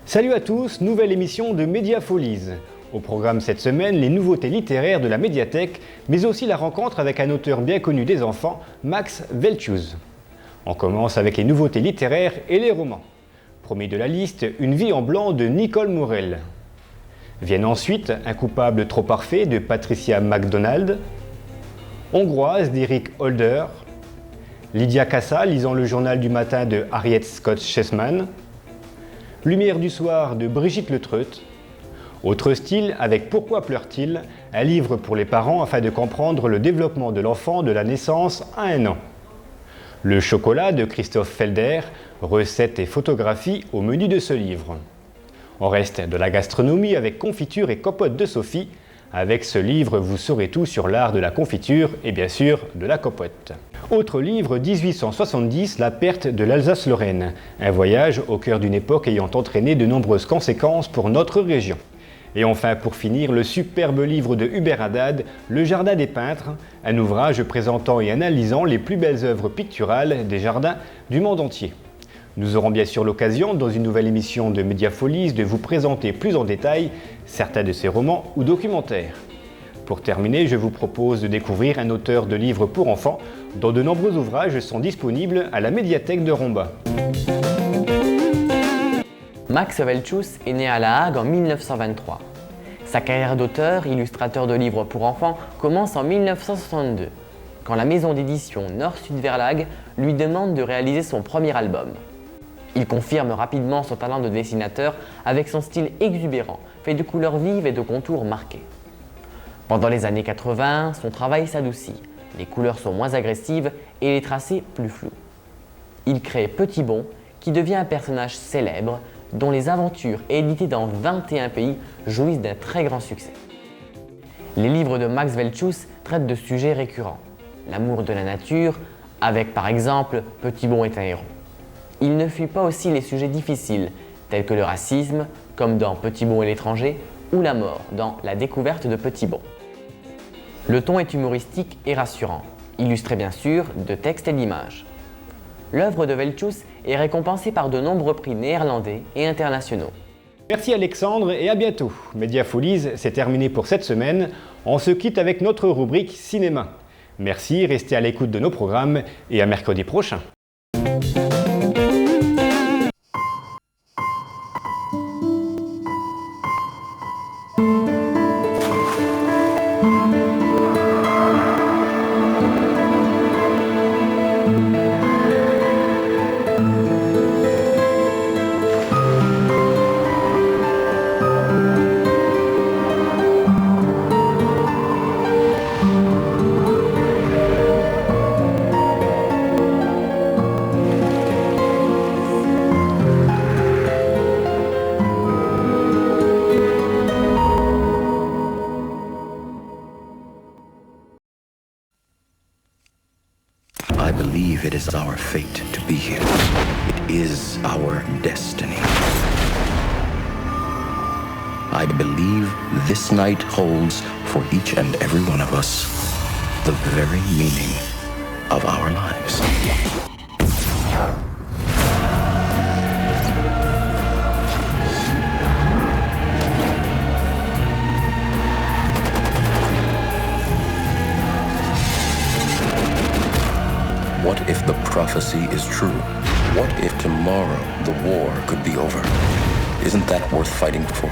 Salut à tous, nouvelle émission de Mediafolies. Au programme cette semaine, les nouveautés littéraires de la médiathèque, mais aussi la rencontre avec un auteur bien connu des enfants, Max Velthuis. On commence avec les nouveautés littéraires et les romans. Premier de la liste, Une vie en blanc de Nicole Morel. Viennent ensuite Un coupable trop parfait de Patricia MacDonald, Hongroise d'Eric Holder, Lydia Cassa lisant le journal du matin de Harriet Scott Chessman, Lumière du soir de Brigitte Letreut. Autre style avec Pourquoi pleure-t-il, un livre pour les parents afin de comprendre le développement de l'enfant de la naissance à 1 an. Le chocolat de Christophe Felder, recettes et photographies au menu de ce livre. On reste de la gastronomie avec Confiture et Copote de Sophie. Avec ce livre, vous saurez tout sur l'art de la confiture et bien sûr de la copote. Autre livre, 1870, La perte de l'Alsace-Lorraine. Un voyage au cœur d'une époque ayant entraîné de nombreuses conséquences pour notre région. Et enfin, pour finir, le superbe livre de Hubert Haddad, Le Jardin des peintres, un ouvrage présentant et analysant les plus belles œuvres picturales des jardins du monde entier. Nous aurons bien sûr l'occasion, dans une nouvelle émission de Mediafolies, de vous présenter plus en détail certains de ces romans ou documentaires. Pour terminer, je vous propose de découvrir un auteur de livres pour enfants, dont de nombreux ouvrages sont disponibles à la médiathèque de Romba. Max Velthuis est né à La Hague en 1923. Sa carrière d'auteur, illustrateur de livres pour enfants, commence en 1962, quand la maison d'édition Nord-Sud Verlag lui demande de réaliser son premier album. Il confirme rapidement son talent de dessinateur avec son style exubérant, fait de couleurs vives et de contours marqués. Pendant les années 80, son travail s'adoucit, les couleurs sont moins agressives et les tracés plus flous. Il crée Petit Bon, qui devient un personnage célèbre, dont les aventures, éditées dans 21 pays, jouissent d'un très grand succès. Les livres de Max Velthuis traitent de sujets récurrents. L'amour de la nature, avec par exemple Petit Bon est un héros. Il ne fuit pas aussi les sujets difficiles, tels que le racisme, comme dans Petit Bon et l'étranger, ou la mort dans La découverte de Petit Bon. Le ton est humoristique et rassurant, illustré bien sûr de textes et d'images. L'œuvre de Velthuis est récompensée par de nombreux prix néerlandais et internationaux. Merci Alexandre et à bientôt. Mediafolies, c'est terminé pour cette semaine. On se quitte avec notre rubrique cinéma. Merci, restez à l'écoute de nos programmes et à mercredi prochain. I believe it is our fate to be here. It is our destiny. I believe this night holds for each and every one of us the very meaning of our lives. What if the prophecy is true? What if tomorrow the war could be over? Isn't that worth fighting for?